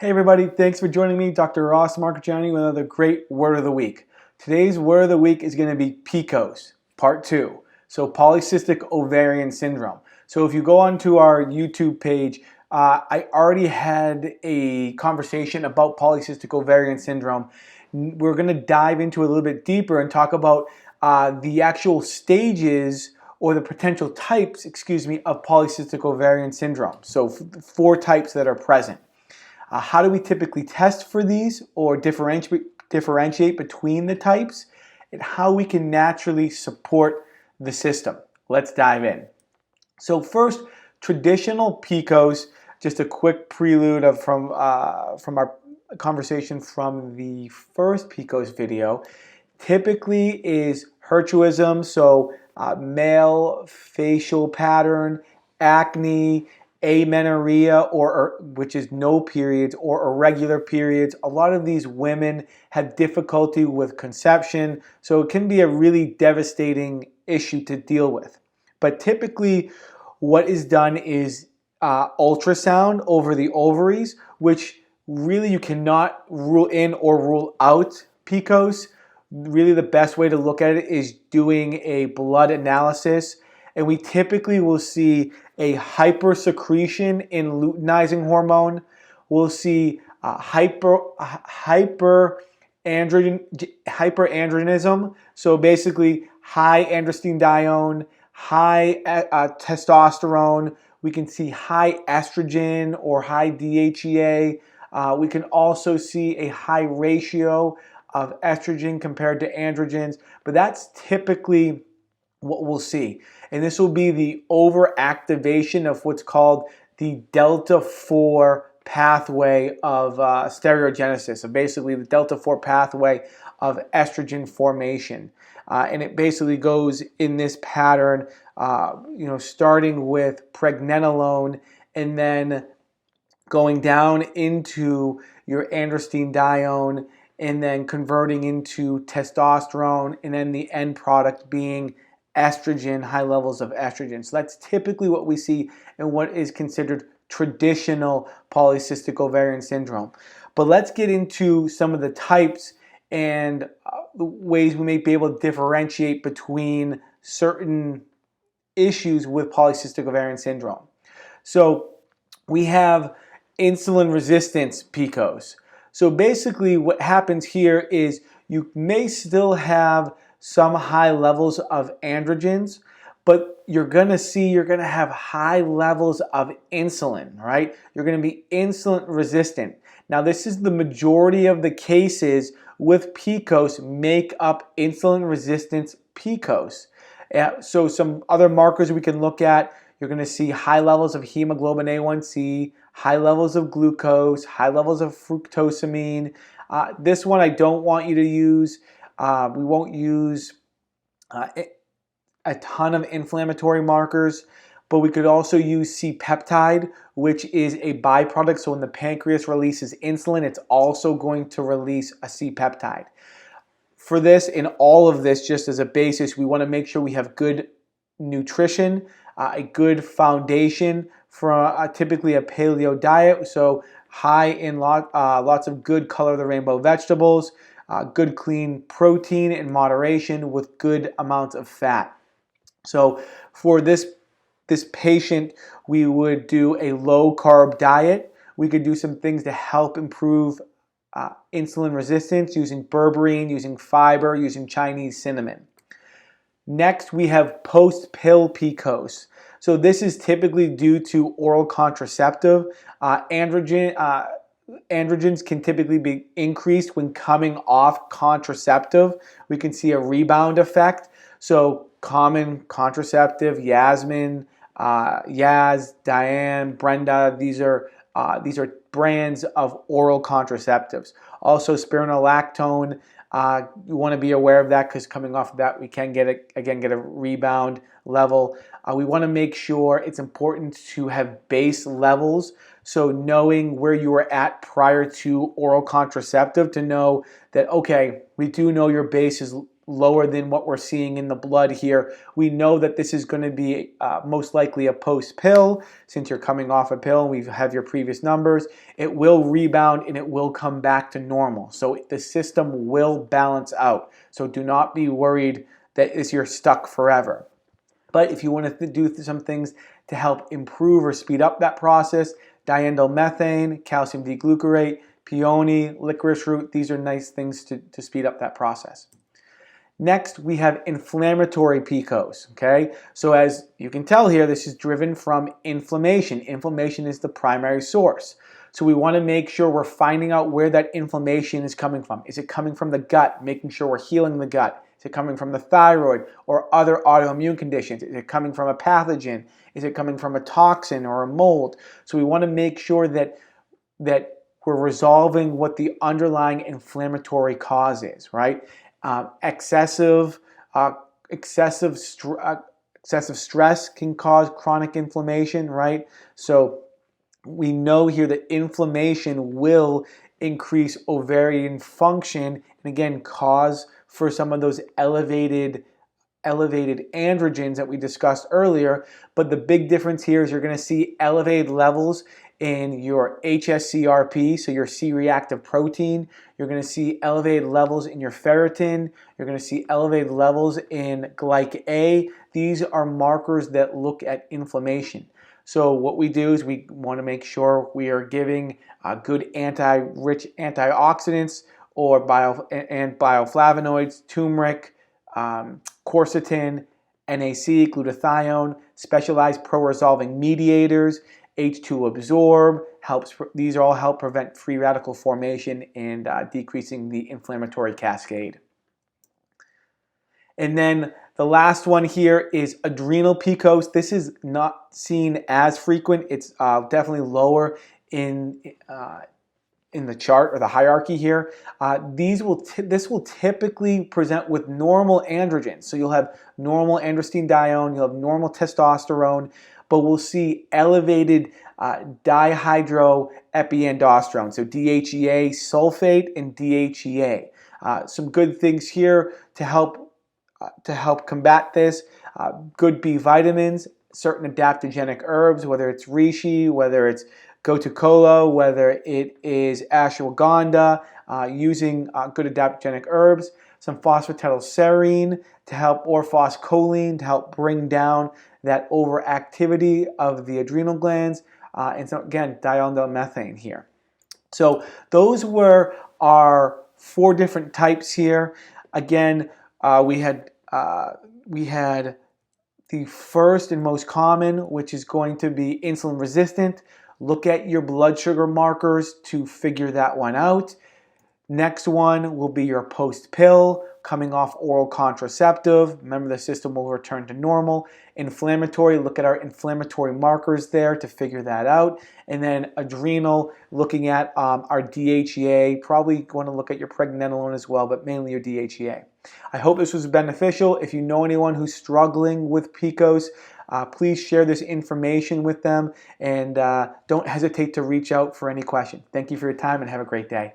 Hey everybody, thanks for joining me, Dr. Ross Marcagiani, with another great Word of the Week. Today's Word of the Week is going to be PCOS, Part 2. So polycystic ovarian syndrome. So if you go onto our YouTube page, I already had a conversation about polycystic ovarian syndrome. We're going to dive into it a little bit deeper and talk about the actual stages or the potential types, of polycystic ovarian syndrome. So 4 types that are present. How do we typically test for these or differentiate between the types, and how we can naturally support the system? Let's dive in. So first, traditional PCOS, just a quick prelude from our conversation from the first PCOS video, typically is hirsutism, so male facial pattern, acne, amenorrhea, or which is no periods, or irregular periods. A lot of these women have difficulty with conception, so it can be a really devastating issue to deal with. But typically what is done is ultrasound over the ovaries, which really you cannot rule in or rule out PCOS. Really the best way to look at it is doing a blood analysis, and we typically will see a hypersecretion in luteinizing hormone. We'll see hyperandrogenism, so basically high androstenedione, high testosterone. We can see high estrogen or high DHEA. We can also see a high ratio of estrogen compared to androgens, but that's typically what we'll see. And this will be the overactivation of what's called the delta 4 pathway of steroidogenesis. So basically the delta 4 pathway of estrogen formation. And it basically goes in this pattern, starting with pregnenolone and then going down into your androstenedione and then converting into testosterone, and then the end product being estrogen, high levels of estrogen. So that's typically what we see in what is considered traditional polycystic ovarian syndrome. But let's get into some of the types and the ways we may be able to differentiate between certain issues with polycystic ovarian syndrome. So we have insulin resistance PCOS. So basically what happens here is you may still have some high levels of androgens, but you're going to have high levels of insulin, right? You're going to be insulin resistant. Now this is the majority of the cases with PCOS make up insulin resistance PCOS. So some other markers we can look at, you're going to see high levels of hemoglobin A1C, high levels of glucose, high levels of fructosamine. This one I don't want you to use. We won't use a ton of inflammatory markers, but we could also use C-peptide, which is a byproduct. So when the pancreas releases insulin, it's also going to release a C-peptide. For this, in all of this, just as a basis, we want to make sure we have good nutrition, a good foundation for typically a paleo diet, so high in lots of good color of the rainbow vegetables, good clean protein in moderation with good amounts of fat. So for this patient, we would do a low carb diet. We could do some things to help improve insulin resistance using berberine, using fiber, using Chinese cinnamon. Next, we have post-pill PCOS. So this is typically due to oral contraceptive. Androgens can typically be increased when coming off contraceptive. We can see a rebound effect. So common contraceptive, Yasmin, Yaz, Diane, Brenda, these are brands of oral contraceptives. Also spironolactone, you want to be aware of that because coming off of that we can get a rebound level. We want to make sure it's important to have base levels, so knowing where you were at prior to oral contraceptive to know that, okay, we do know your base is lower than what we're seeing in the blood here. We know that this is going to be most likely a post-pill. Since you're coming off a pill and we have your previous numbers, it will rebound and it will come back to normal. So the system will balance out. So do not be worried that you're stuck forever. But if you want to do some things to help improve or speed up that process, diindolylmethane, calcium D-glucarate, peony, licorice root, these are nice things to speed up that process. Next, we have inflammatory picose, okay? So as you can tell here, this is driven from inflammation. Inflammation is the primary source. So we want to make sure we're finding out where that inflammation is coming from. Is it coming from the gut, making sure we're healing the gut? Is it coming from the thyroid or other autoimmune conditions? Is it coming from a pathogen? Is it coming from a toxin or a mold? So we want to make sure that we're resolving what the underlying inflammatory cause is, right? Excessive stress can cause chronic inflammation, right? So we know here that inflammation will increase ovarian function and again cause for some of those elevated androgens that we discussed earlier. But the big difference here is you're going to see elevated levels in your HSCRP, so your C-reactive protein. You're going to see elevated levels in your ferritin. You're going to see elevated levels in glyc-A. These are markers that look at inflammation. So what we do is we want to make sure we are giving good rich antioxidants or bioflavonoids, turmeric, quercetin, NAC, glutathione, specialized pro-resolving mediators, H2 absorb, these all help prevent free radical formation and decreasing the inflammatory cascade. And then the last one here is adrenal picose. This is not seen as frequent. It's definitely lower in the chart or the hierarchy here. This will typically present with normal androgens. So you'll have normal androstenedione, you'll have normal testosterone, but we'll see elevated dihydroepiandrosterone, so DHEA sulfate and DHEA. Some good things here to help combat this. Good B vitamins, certain adaptogenic herbs, whether it's reishi, whether it's gotu-kola, whether it is ashwagandha, using good adaptogenic herbs, some phosphatidylserine to help, or phoscholine to help bring down that overactivity of the adrenal glands, and so again, diindolylmethane here. So those were our 4 different types here. Again, we had the first and most common, which is going to be insulin resistant. Look at your blood sugar markers to figure that one out. Next one will be your post-pill, coming off oral contraceptive. Remember, the system will return to normal. Inflammatory, look at our inflammatory markers there to figure that out. And then adrenal, looking at our DHEA, probably going to look at your pregnenolone as well, but mainly your DHEA. I hope this was beneficial. If you know anyone who's struggling with PCOS, please share this information with them, and don't hesitate to reach out for any question. Thank you for your time and have a great day.